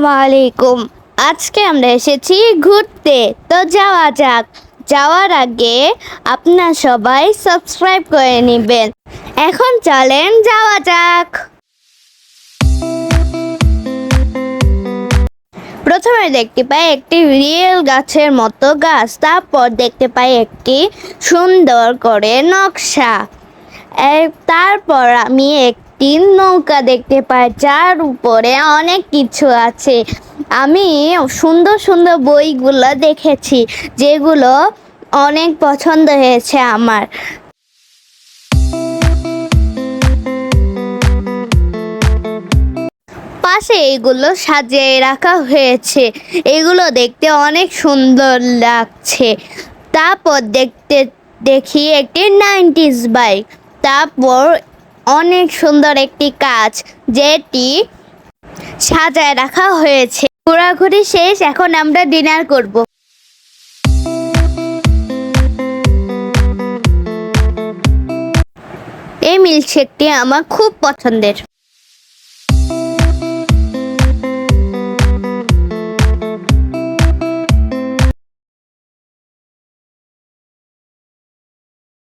আসসালামু আলাইকুম। আজকে আমরা এসেছি ঘুরতে, তো যাওয়া যাক। যাওয়ার আগে আপনারা সবাই সাবস্ক্রাইব করে নেবেন। এখন চলেন যাওয়া যাক। প্রথমে দেখতে পাই একটি রিয়েল গাছের মতো গাছ, তারপর দেখতে পাই একটি সুন্দর করে নকশা। তারপর আমি একটি নৌকা দেখতে পাই, যার উপরে অনেক কিছু আছে। আমি সুন্দর সুন্দর বইগুলো দেখেছি, যেগুলো অনেক পছন্দ হয়েছে আমার। পাশে এগুলো সাজিয়ে রাখা হয়েছে, এগুলো দেখতে অনেক সুন্দর লাগছে। তারপর দেখি একটি 90s বাইক, তারপর অনেক সুন্দর একটি কাজ যেটি সাজায় রাখা হয়েছে। ঘোরাঘুরি শেষ, এখন আমরা ডিনার করব। এই মিল্কশেকটি আমার খুব পছন্দের।